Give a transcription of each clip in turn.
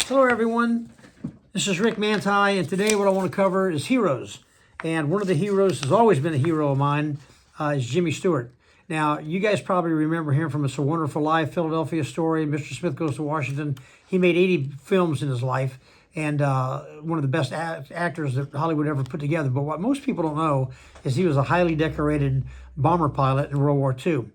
Hello everyone, this is Rick Manti, and today what I want to cover is heroes. And one of the heroes has always been a hero of mine, is Jimmy Stewart. Now, you guys probably remember him from It's a Wonderful Life, Philadelphia Story, Mr. Smith Goes to Washington. He made 80 films in his life, and one of the best actors that Hollywood ever put together. But what most people don't know is he was a highly decorated bomber pilot in World War II.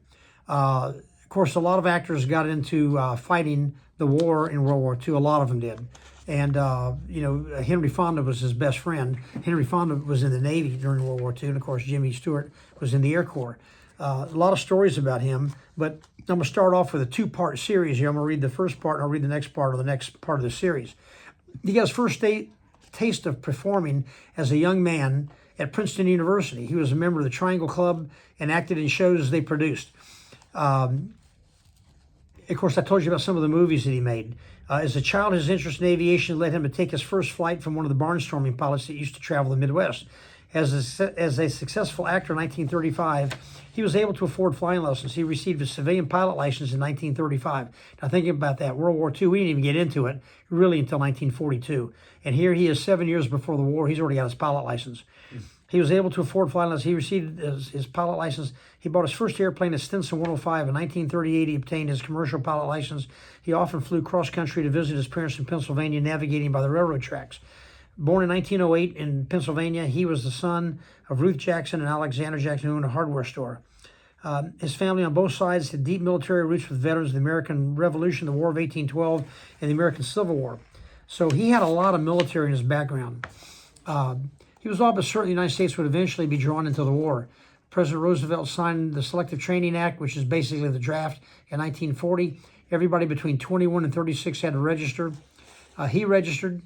Of course, a lot of actors got into fighting the war in World War II. A lot of them did. And, Henry Fonda was his best friend. Henry Fonda was in the Navy during World War II. And, of course, Jimmy Stewart was in the Air Corps. A lot of stories about him. But I'm going to start off with a two-part series here. I'm going to read the first part, and I'll read the next part of the series. He got his first taste of performing as a young man at Princeton University. He was a member of the Triangle Club and acted in shows they produced. Of course, I told you about some of the movies that he made. As a child, his interest in aviation led him to take his first flight from one of the barnstorming pilots that used to travel the Midwest. As a successful actor in 1935, he was able to afford flying lessons. He received a civilian pilot license in 1935. Now, thinking about that, World War II, we didn't even get into it really until 1942. And here he is 7 years before the war. He's already got his pilot license. He was able to afford flying lessons. He received his pilot license. He bought his first airplane, a Stinson 105. In 1938, he obtained his commercial pilot license. He often flew cross-country to visit his parents in Pennsylvania, navigating by the railroad tracks. Born in 1908 in Pennsylvania, he was the son of Ruth Jackson and Alexander Jackson, who owned a hardware store. His family on both sides had deep military roots with veterans of the American Revolution, the War of 1812, and the American Civil War. So he had a lot of military in his background. He was all but certain the United States would eventually be drawn into the war. President Roosevelt signed the Selective Training Act, which is basically the draft, in 1940. Everybody between 21 and 36 had to register. He registered.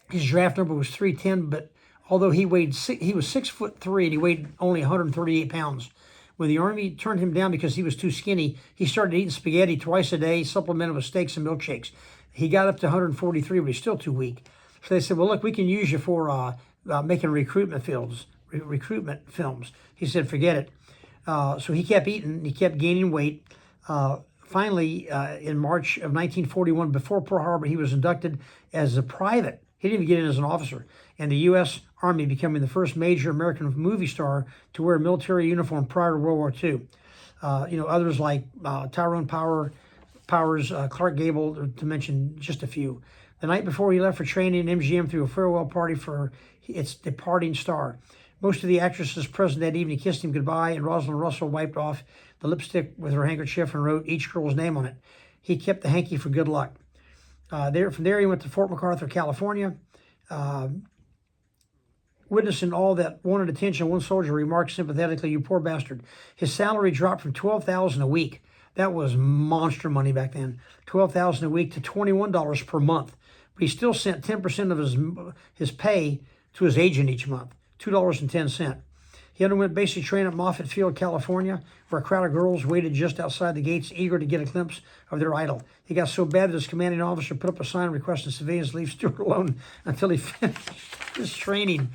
His draft number was 310, but although he was 6'3" and he weighed only 138 pounds. When the Army turned him down because he was too skinny, he started eating spaghetti twice a day, supplemented with steaks and milkshakes. He got up to 143, but he's still too weak. So they said, well, look, we can use you for making recruitment films. He said, forget it. So he kept eating. He kept gaining weight. Finally, in March of 1941, before Pearl Harbor, he was inducted as a private. He didn't even get in as an officer. And the U.S. Army becoming the first major American movie star to wear a military uniform prior to World War II. Others like Tyrone Powers, Clark Gable, to mention just a few. The night before he left for training, MGM threw a farewell party for its departing star. Most of the actresses present that evening kissed him goodbye, and Rosalind Russell wiped off the lipstick with her handkerchief and wrote each girl's name on it. He kept the hanky for good luck. From there, he went to Fort MacArthur, California. Witnessing all that wanted attention, one soldier remarked sympathetically, "You poor bastard." His salary dropped from $12,000 a week. That was monster money back then. $12,000 a week to $21 per month. But he still sent 10% of his pay to his agent each month, $2.10. He underwent basic training at Moffett Field, California, where a crowd of girls waited just outside the gates, eager to get a glimpse of their idol. He got so bad that his commanding officer put up a sign requesting civilians leave Stewart alone until he finished his training.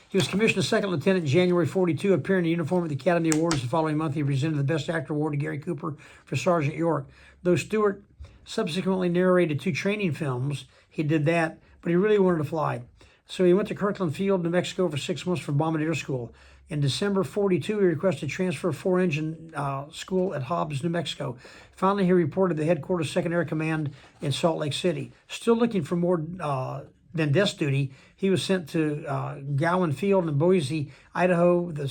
He was commissioned as second lieutenant in January 42, appearing in uniform at the Academy Awards the following month. He presented the Best Actor Award to Gary Cooper for Sergeant York. Though Stewart subsequently narrated 2 training films, he did that, but he really wanted to fly. So he went to Kirkland Field, New Mexico for 6 months for bombardier school. In December 42, he requested transfer 4-engine school at Hobbs, New Mexico. Finally, he reported the headquarters 2nd Air Command in Salt Lake City. Still looking for more than desk duty, he was sent to Gowan Field in Boise, Idaho, the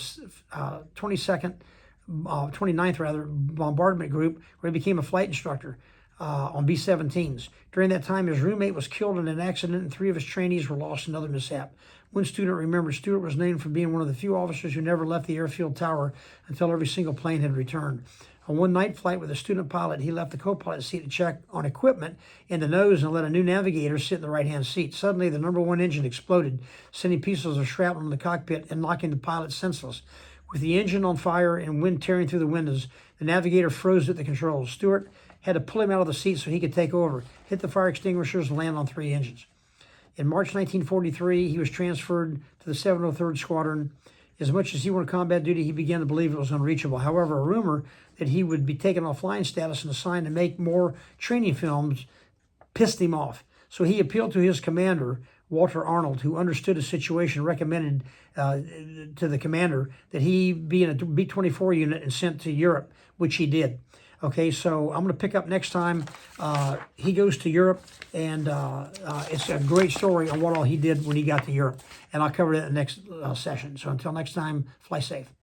29th Bombardment Group, where he became a flight instructor on B-17s. During that time, his roommate was killed in an accident, and 3 of his trainees were lost in another mishap. One student remembered Stewart was named for being one of the few officers who never left the airfield tower until every single plane had returned. On one night flight with a student pilot, he left the co-pilot seat to check on equipment in the nose and let a new navigator sit in the right-hand seat. Suddenly, the number 1 engine exploded, sending pieces of shrapnel in the cockpit and knocking the pilot senseless. With the engine on fire and wind tearing through the windows, the navigator froze at the controls. Stewart had to pull him out of the seat so he could take over, hit the fire extinguishers, and land on 3 engines. In March 1943, he was transferred to the 703rd Squadron. As much as he wanted combat duty, he began to believe it was unreachable. However, a rumor that he would be taken off flying status and assigned to make more training films pissed him off. So he appealed to his commander, Walter Arnold, who understood the situation, recommended to the commander that he be in a B-24 unit and sent to Europe, which he did. Okay, so I'm going to pick up next time. He goes to Europe, and it's a great story on what all he did when he got to Europe. And I'll cover it in the next session. So until next time, fly safe.